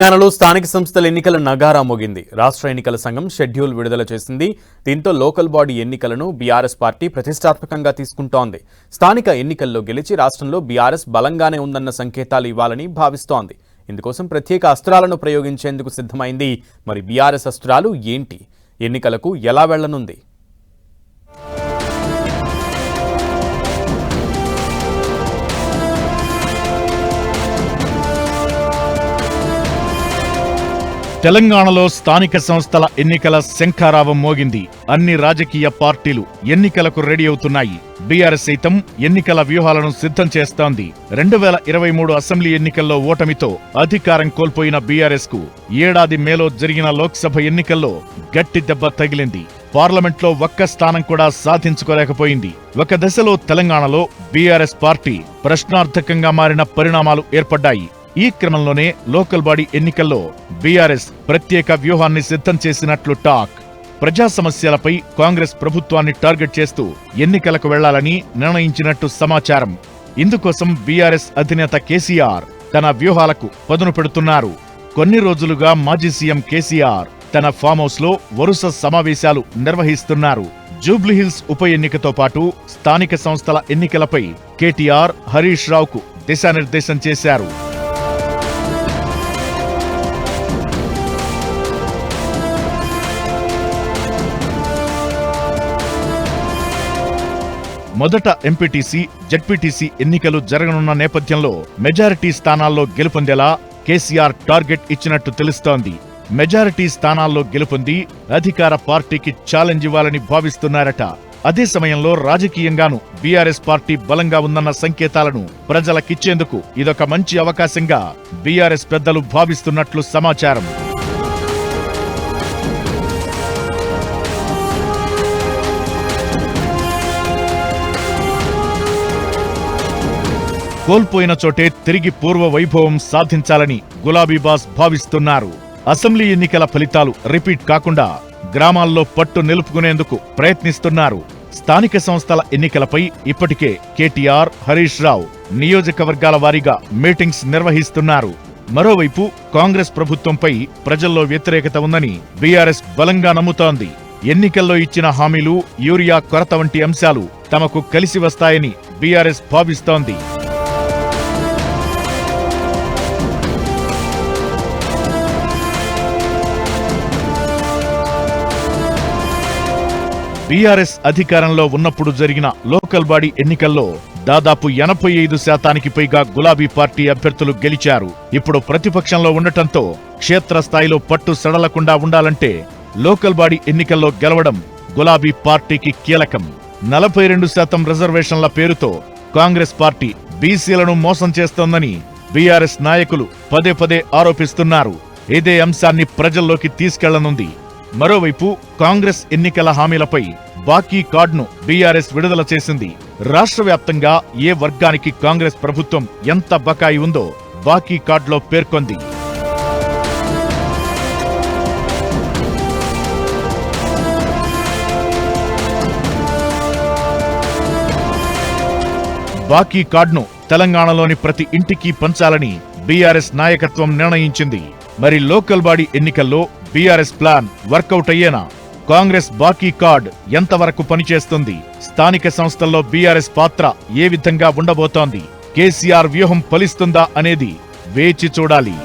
తెలంగాణలో స్థానిక సంస్థల ఎన్నికల నగారా మోగింది. రాష్ట్ర ఎన్నికల సంఘం షెడ్యూల్ విడుదల చేసింది. దీంతో లోకల్ బాడీ ఎన్నికలను బీఆర్ఎస్ పార్టీ ప్రతిష్టాత్మకంగా తీసుకుంటోంది. స్థానిక ఎన్నికల్లో గెలిచి రాష్ట్రంలో బీఆర్ఎస్ బలంగానే ఉందన్న సంకేతాలు ఇవ్వాలని భావిస్తోంది. ఇందుకోసం ప్రత్యేక అస్త్రాలను ప్రయోగించేందుకు సిద్ధమైంది. మరి బీఆర్ఎస్ అస్త్రాలు ఏంటి? ఎన్నికలకు ఎలా వెళ్లనుంది? తెలంగాణలో స్థానిక సంస్థల ఎన్నికల శంఖారావం మోగింది. అన్ని రాజకీయ పార్టీలు ఎన్నికలకు రెడీ అవుతున్నాయి. బీఆర్ఎస్ సైతం ఎన్నికల వ్యూహాలను సిద్ధం చేస్తోంది. 2023 అసెంబ్లీ ఎన్నికల్లో ఓటమితో అధికారం కోల్పోయిన బీఆర్ఎస్ కు ఏడాది మేలో జరిగిన లోక్సభ ఎన్నికల్లో గట్టి దెబ్బ తగిలింది. పార్లమెంట్లో ఒక్క స్థానం కూడా సాధించుకోలేకపోయింది. ఒక దశలో తెలంగాణలో బీఆర్ఎస్ పార్టీ ప్రశ్నార్థకంగా మారిన పరిణామాలు ఏర్పడ్డాయి. ఈ క్రమంలోనే లోకల్ బాడీ ఎన్నికల్లో బీఆర్ఎస్ ప్రత్యేక వ్యూహాన్ని సిద్ధం చేసినట్లు టాక్. ప్రజా సమస్యలపై కాంగ్రెస్ ప్రభుత్వాన్ని టార్గెట్ చేస్తూ ఎన్నికలకు వెళ్లాలని నిర్ణయించినట్టు సమాచారం. ఇందుకోసం బీఆర్ఎస్ అధినేత కేసీఆర్ తన వ్యూహాలకు పదును పెడుతున్నారు. కొన్ని రోజులుగా మాజీ సీఎం కేసీఆర్ తన ఫామ్ హౌస్ లో వరుస సమావేశాలు నిర్వహిస్తున్నారు. జూబ్లీహిల్స్ ఉప ఎన్నికతో పాటు స్థానిక సంస్థల ఎన్నికలపై కేటీఆర్ హరీష్ రావుకు దిశానిర్దేశం చేశారు. మొదట ఎంపీటీసీ, జెడ్పీటీసీ ఎన్నికలు జరగనున్న నేపథ్యంలో మెజారిటీ స్థానాల్లో గెలుపొందేలా కేసీఆర్ టార్గెట్ ఇచ్చినట్టు తెలుస్తోంది. మెజారిటీ స్థానాల్లో గెలుపొంది అధికార పార్టీకి ఛాలెంజ్ ఇవ్వాలని భావిస్తున్నారట. అదే సమయంలో రాజకీయంగానూ బీఆర్ఎస్ పార్టీ బలంగా ఉందన్న సంకేతాలను ప్రజలకిచ్చేందుకు ఇదొక మంచి అవకాశంగా బీఆర్ఎస్ పెద్దలు భావిస్తున్నట్లు సమాచారం. కోల్పోయిన చోటే తిరిగి పూర్వ వైభవం సాధించాలని గులాబీ బాస్ భావిస్తున్నారు. అసెంబ్లీ ఎన్నికల ఫలితాలు రిపీట్ కాకుండా గ్రామాల్లో పట్టు నిలుపుకునేందుకు ప్రయత్నిస్తున్నారు. స్థానిక సంస్థల ఎన్నికలపై ఇప్పటికే కేటీఆర్, హరీష్ రావు నియోజకవర్గాల వారీగా మీటింగ్స్ నిర్వహిస్తున్నారు. మరోవైపు కాంగ్రెస్ ప్రభుత్వంపై ప్రజల్లో వ్యతిరేకత ఉందని బీఆర్ఎస్ బలంగా నమ్ముతోంది. ఎన్నికల్లో ఇచ్చిన హామీలు, యూరియా కొరత వంటి అంశాలు తమకు కలిసి వస్తాయని బీఆర్ఎస్ భావిస్తోంది. బీఆర్ఎస్ అధికారంలో ఉన్నప్పుడు జరిగిన లోకల్ బాడీ ఎన్నికల్లో దాదాపు 85% పైగా గులాబీ పార్టీ అభ్యర్థులు గెలిచారు. ఇప్పుడు ప్రతిపక్షంలో ఉండటంతో క్షేత్రస్థాయిలో పట్టు సడలకుండా ఉండాలంటే లోకల్ బాడీ ఎన్నికల్లో గెలవడం గులాబీ పార్టీకి కీలకం. 42% రిజర్వేషన్ల పేరుతో కాంగ్రెస్ పార్టీ బీసీలను మోసం చేస్తోందని బీఆర్ఎస్ నాయకులు పదే పదే ఆరోపిస్తున్నారు. ఇదే అంశాన్ని ప్రజల్లోకి తీసుకెళ్లనుంది. మరోవైపు కాంగ్రెస్ ఎన్నికల హామీలపై బాకీ కార్డును బీఆర్ఎస్ విడుదల చేసింది. రాష్ట్ర వ్యాప్తంగా ఏ వర్గానికి కాంగ్రెస్ ప్రభుత్వం ఎంత బకాయి ఉందో బాకీ కార్డులో పేర్కొంది. బాకీ కార్డును తెలంగాణలోని ప్రతి ఇంటికి పంచాలని బీఆర్ఎస్ నాయకత్వం నిర్ణయించింది. మరి లోకల్ బాడీ ఎన్నికల్లో బీఆర్ఎస్ ప్లాన్ వర్కౌట్ అయ్యేనా? కాంగ్రెస్ బాకీ కార్డ్ ఎంతవరకు పనిచేస్తుంది? స్థానిక సంస్థల్లో బీఆర్ఎస్ పాత్ర ఏ విధంగా ఉండబోతోంది? కేసీఆర్ వ్యూహం ఫలిస్తుందా అనేది వేచి చూడాలి.